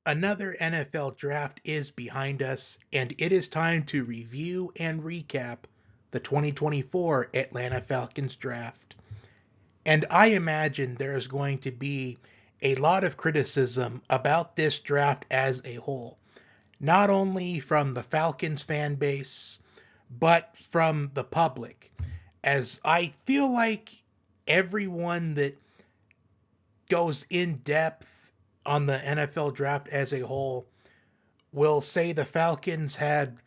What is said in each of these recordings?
Another NFL draft is behind us, and it is time to review and recap the 2024 Atlanta Falcons Draft. And I imagine there's going to be a lot of criticism about this draft as a whole, not only from the Falcons fan base, but from the public, as I feel like everyone that goes in depth on the NFL draft as a whole will say the Falcons had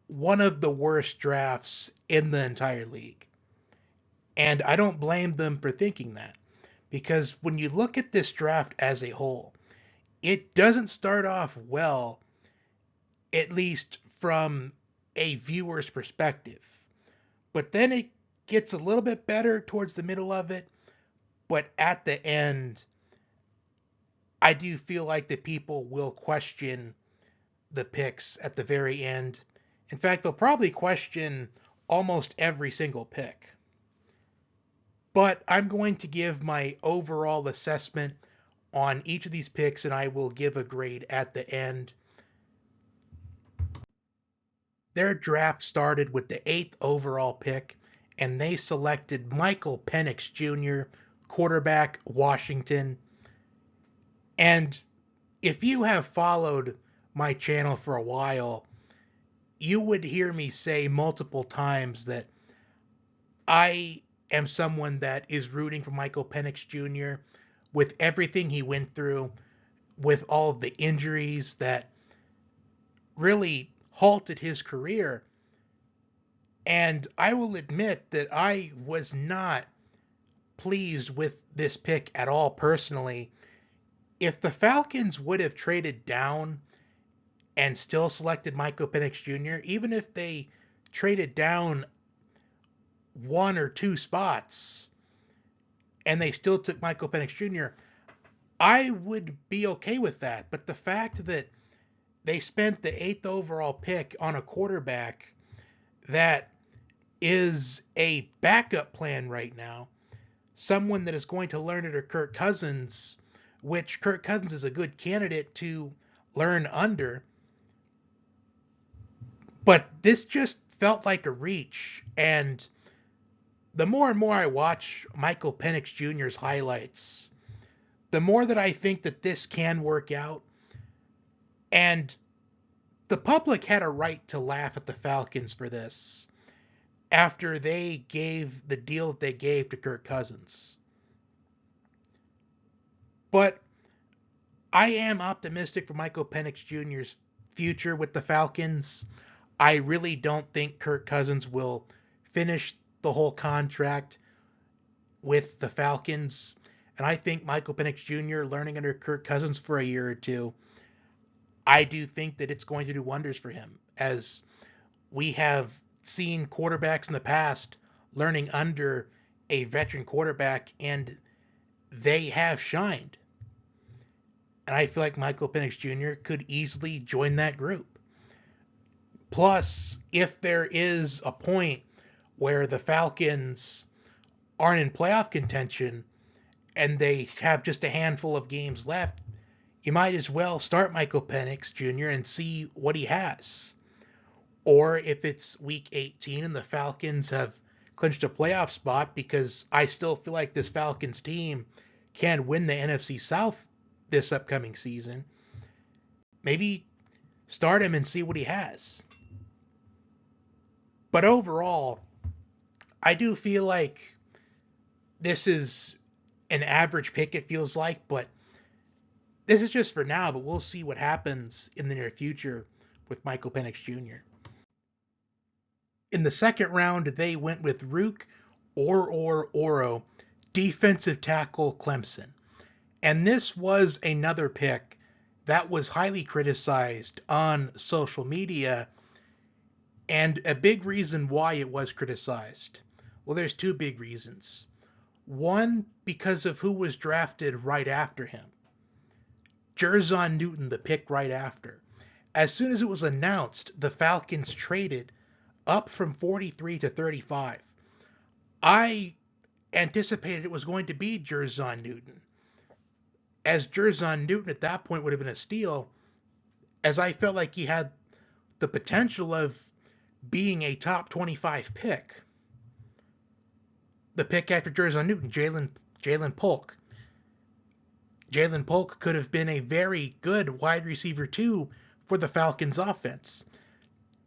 one of the worst drafts in the entire league. And I don't blame them for thinking that. Because when you look at this draft as a whole, it doesn't start off well, at least from a viewer's perspective. But then it gets a little bit better towards the middle of it. But at the end, I do feel like the people will question the picks at the very end. In fact, they'll probably question almost every single pick. But I'm going to give my overall assessment on each of these picks, and I will give a grade at the end. Their draft started with the 8th overall pick, and they selected Michael Penix Jr., quarterback, Washington. And if you have followed my channel for a while, you would hear me say multiple times that I am someone that is rooting for Michael Penix Jr. with everything he went through, with all of the injuries that really halted his career. And I will admit that I was not pleased with this pick at all personally. If the Falcons would have traded down and still selected Michael Penix Jr., even if they traded down one or two spots and they still took Michael Penix Jr., I would be okay with that. But the fact that they spent the 8th overall pick on a quarterback that is a backup plan right now, someone that is going to learn under Kirk Cousins, which Kirk Cousins is a good candidate to learn under. But this just felt like a reach. And the more and more I watch Michael Penix Jr.'s highlights, the more that I think that this can work out. And the public had a right to laugh at the Falcons for this after they gave the deal that they gave to Kirk Cousins. But I am optimistic for Michael Penix Jr.'s future with the Falcons. I really don't think Kirk Cousins will finish the whole contract with the Falcons. And I think Michael Penix Jr. learning under Kirk Cousins for a year or two, I do think that it's going to do wonders for him, as we have seen quarterbacks in the past learning under a veteran quarterback, and they have shined. And I feel like Michael Penix Jr. could easily join that group. Plus, if there is a point where the Falcons aren't in playoff contention and they have just a handful of games left, you might as well start Michael Penix Jr. and see what he has. Or if it's week 18 and the Falcons have clinched a playoff spot, because I still feel like this Falcons team can win the NFC South this upcoming season, maybe start him and see what he has. But overall, I do feel like this is an average pick, it feels like, but this is just for now, but we'll see what happens in the near future with Michael Penix Jr. In the second round, they went with Rook Oro, defensive tackle, Clemson. And this was another pick that was highly criticized on social media, and a big reason why it was criticized. Well, there's two big reasons. One, because of who was drafted right after him. Jerzon Newton, the pick right after. As soon as it was announced, the Falcons traded up from 43 to 35. I anticipated it was going to be Jerzon Newton. as Jerzon Newton at that point would have been a steal, as I felt like he had the potential of being a top 25 pick. The pick after Jerzon Newton, Jalen Polk. Jalen Polk could have been a very good wide receiver too for the Falcons offense.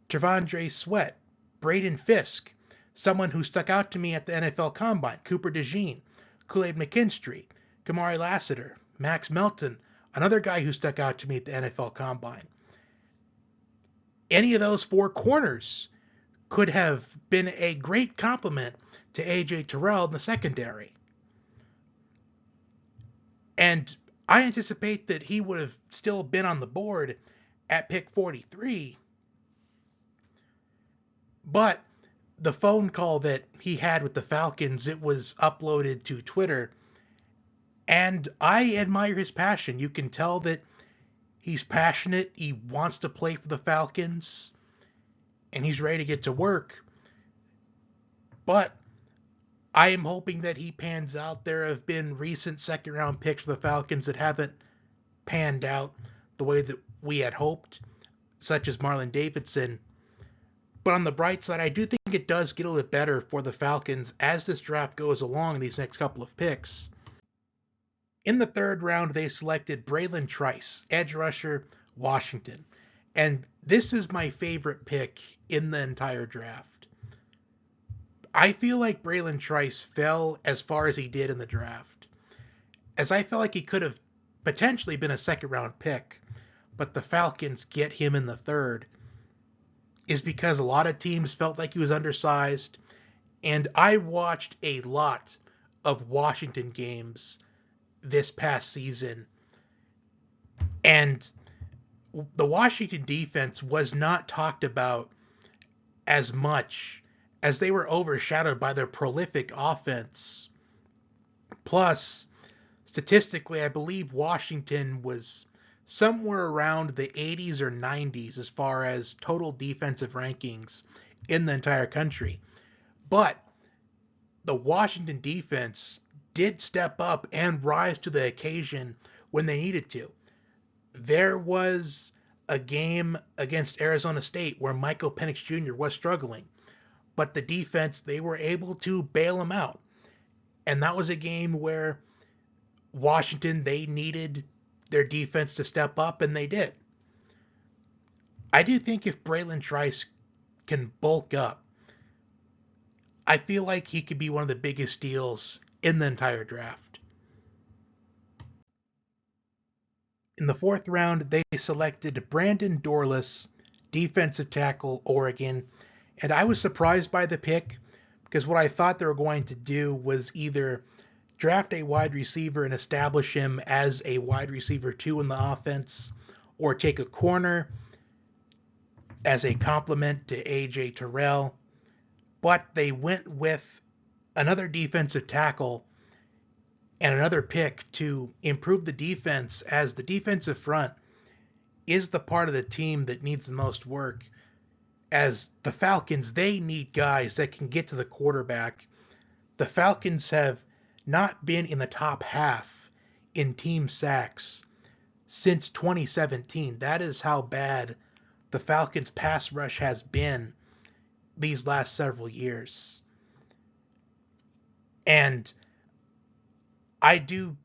Trevondre Sweat, Braden Fisk, someone who stuck out to me at the NFL Combine, Cooper DeJean, Kool-Aid McKinstry, Kamari Lassiter, Max Melton, another guy who stuck out to me at the NFL Combine. Any of those four corners could have been a great complement to A.J. Terrell in the secondary. And I anticipate that he would have still been on the board at pick 43. But the phone call that he had with the Falcons, it was uploaded to Twitter. And I admire his passion. You can tell that he's passionate. He wants to play for the Falcons. And he's ready to get to work. But I am hoping that he pans out. There have been recent second-round picks for the Falcons that haven't panned out the way that we had hoped, such as Marlon Davidson. But on the bright side, I do think it does get a little bit better for the Falcons as this draft goes along, these next couple of picks. In the third round, they selected Braylon Trice, edge rusher, Washington. And this is my favorite pick in the entire draft. I feel like Braylon Trice fell as far as he did in the draft, as I felt like he could have potentially been a second-round pick, but the Falcons get him in the third, is because a lot of teams felt like he was undersized, and I watched a lot of Washington games this past season, and the Washington defense was not talked about as much as they were overshadowed by their prolific offense. Plus, statistically, I believe Washington was somewhere around the 80s or 90s as far as total defensive rankings in the entire country. But the Washington defense did step up and rise to the occasion when they needed to. There was a game against Arizona State where Michael Penix Jr. was struggling, but the defense, they were able to bail him out. And that was a game where Washington, they needed their defense to step up, and they did. I do think if Braylon Trice can bulk up, I feel like he could be one of the biggest steals in the entire draft. In the fourth round, they selected Brandon Dorlus, defensive tackle, Oregon. And I was surprised by the pick because what I thought they were going to do was either draft a wide receiver and establish him as a wide receiver 2 in the offense, or take a corner as a complement to A.J. Terrell. But they went with another defensive tackle and another pick to improve the defense, as the defensive front is the part of the team that needs the most work. As the Falcons, they need guys that can get to the quarterback. The Falcons have not been in the top half in team sacks since 2017. That is how bad the Falcons' pass rush has been these last several years. And I do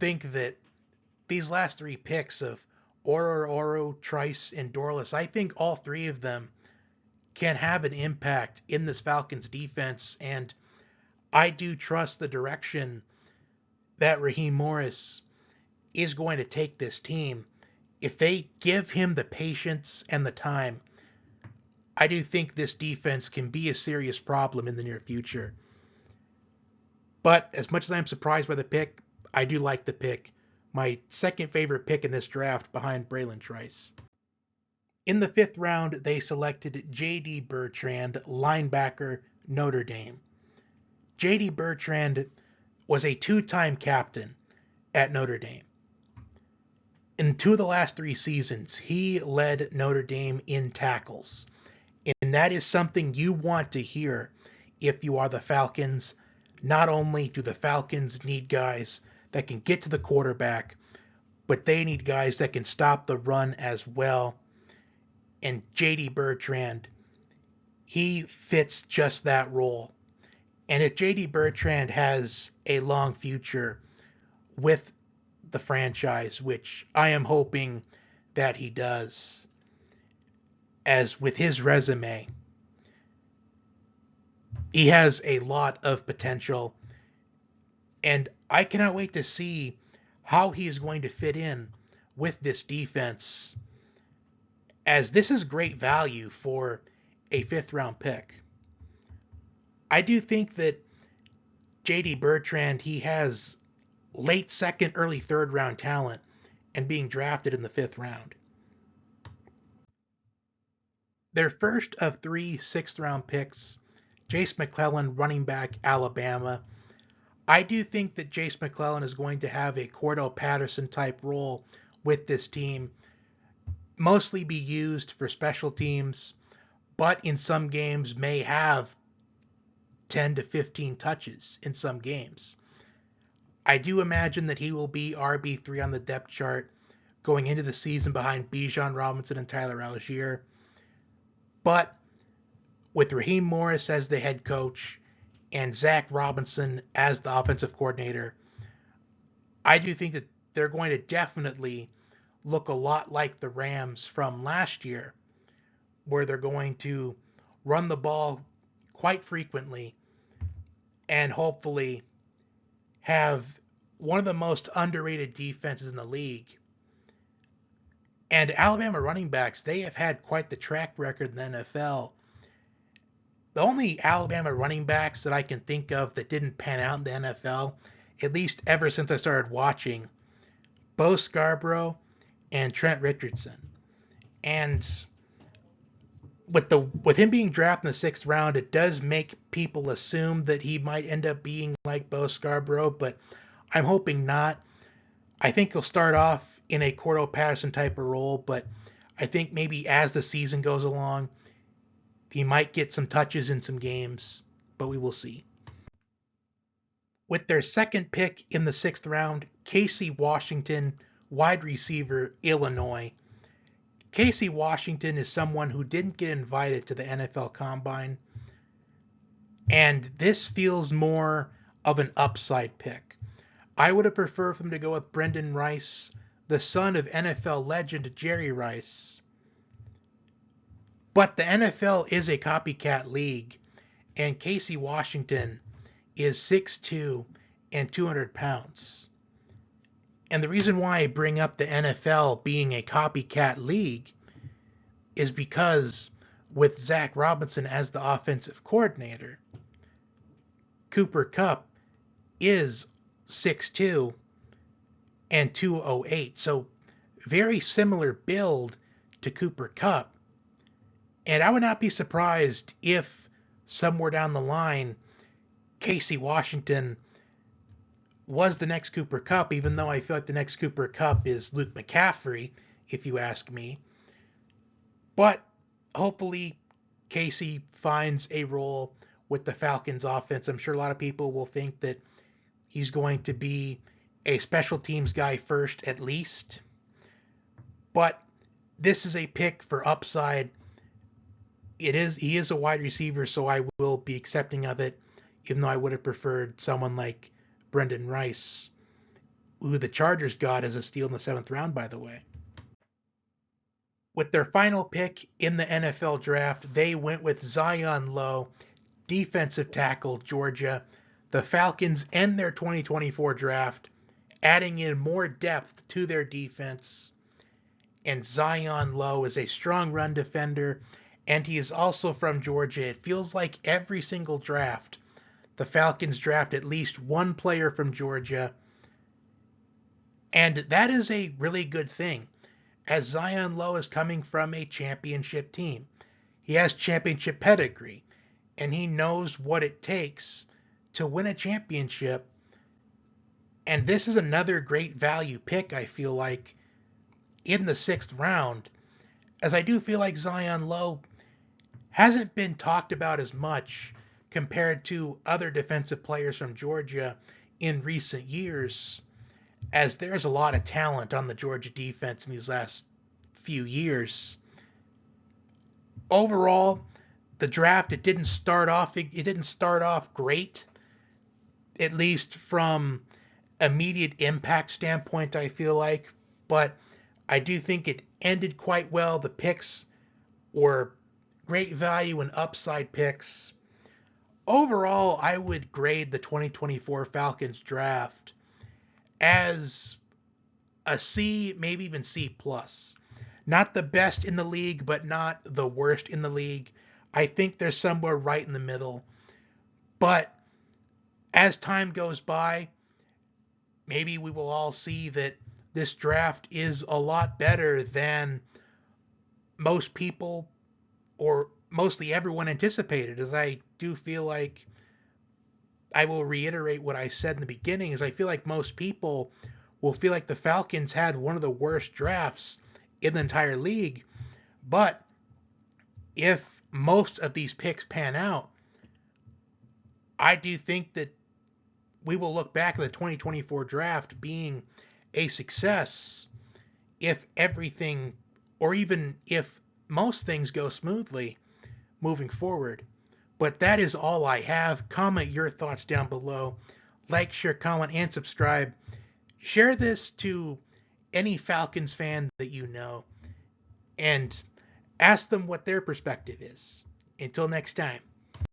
think that these last three picks of Oro, Trice, and Dorlus, I think all three of them can have an impact in this Falcons defense, and I do trust the direction that Raheem Morris is going to take this team. If they give him the patience and the time, I do think this defense can be a serious problem in the near future. But as much as I'm surprised by the pick, I do like the pick. My second favorite pick in this draft behind Braylon Trice. In the fifth round, they selected J.D. Bertrand, linebacker, Notre Dame. J.D. Bertrand was a two-time captain at Notre Dame. In 2 of the last 3 seasons, he led Notre Dame in tackles. And that is something you want to hear if you are the Falcons. Not only do the Falcons need guys that can get to the quarterback, but they need guys that can stop the run as well. And J.D. Bertrand, he fits just that role. And if J.D. Bertrand has a long future with the franchise, which I am hoping that he does, as with his resume, he has a lot of potential. And I cannot wait to see how he is going to fit in with this defense, as this is great value for a 5th round pick. I do think that J.D. Bertrand, he has late 2nd, early 3rd round talent and being drafted in the 5th round. Their first of 3 6th round picks, Jace McClellan, running back, Alabama. I do think that Jace McClellan is going to have a Cordell Patterson type role with this team, mostly be used for special teams, but in some games may have 10 to 15 touches in some games. I do imagine that he will be RB3 on the depth chart going into the season behind Bijan Robinson and Tyler Algier. But with Raheem Morris as the head coach and Zach Robinson as the offensive coordinator, I do think that they're going to definitely look a lot like the Rams from last year, where they're going to run the ball quite frequently and hopefully have one of the most underrated defenses in the league. And Alabama running backs, they have had quite the track record in the NFL. The only Alabama running backs that I can think of that didn't pan out in the NFL, at least ever since I started watching, Bo Scarborough and Trent Richardson. And with him being drafted in the 6th round, it does make people assume that he might end up being like Bo Scarborough, but I'm hoping not. I think he'll start off in a Cordell Patterson type of role, but I think maybe as the season goes along, he might get some touches in some games, but we will see. With their 2nd pick in the 6th round, Casey Washington, wide receiver, Illinois. Casey Washington is someone who didn't get invited to the NFL Combine, and this feels more of an upside pick. I would have preferred for him to go with Brendan Rice, the son of NFL legend Jerry Rice. But the NFL is a copycat league, and Casey Washington is 6'2" and 200 pounds. And the reason why I bring up the NFL being a copycat league is because with Zach Robinson as the offensive coordinator, Cooper Kupp is 6'2" and 208. So very similar build to Cooper Kupp. And I would not be surprised if somewhere down the line, Casey Washington was the next Cooper Kupp, even though I feel like the next Cooper Kupp is Luke McCaffrey, if you ask me. But hopefully Casey finds a role with the Falcons offense. I'm sure a lot of people will think that he's going to be a special teams guy first, at least. But this is a pick for upside. He is a wide receiver, so I will be accepting of it, even though I would have preferred someone like Brendan Rice, who the Chargers got as a steal in the 7th round, by the way. With their final pick in the NFL draft, they went with Zion Lowe, defensive tackle, Georgia. The Falcons end their 2024 draft, adding in more depth to their defense. And Zion Lowe is a strong run defender, and he is also from Georgia. It feels like every single draft, the Falcons draft at least one player from Georgia. And that is a really good thing, as Zion Lowe is coming from a championship team. He has championship pedigree, and he knows what it takes to win a championship. And this is another great value pick, I feel like, in the 6th round, as I do feel like Zion Lowe hasn't been talked about as much compared to other defensive players from Georgia in recent years, as there's a lot of talent on the Georgia defense in these last few years. Overall, the draft it didn't start off great, at least from immediate impact standpoint, I feel like, but I do think it ended quite well. The picks were great value and upside picks. Overall, I would grade the 2024 Falcons draft as a C, maybe even C plus. Not the best in the league, but not the worst in the league. I think they're somewhere right in the middle. But as time goes by, maybe we will all see that this draft is a lot better than most people or mostly everyone anticipated. As I do feel like I will reiterate what I said in the beginning, is I feel like most people will feel like the Falcons had one of the worst drafts in the entire league. But if most of these picks pan out, I do think that we will look back at the 2024 draft being a success if everything, or even if most things go smoothly moving forward. But that is all I have. Comment your thoughts down below. Like, share, comment, and subscribe. Share this to any Falcons fan that you know and ask them what their perspective is. Until next time.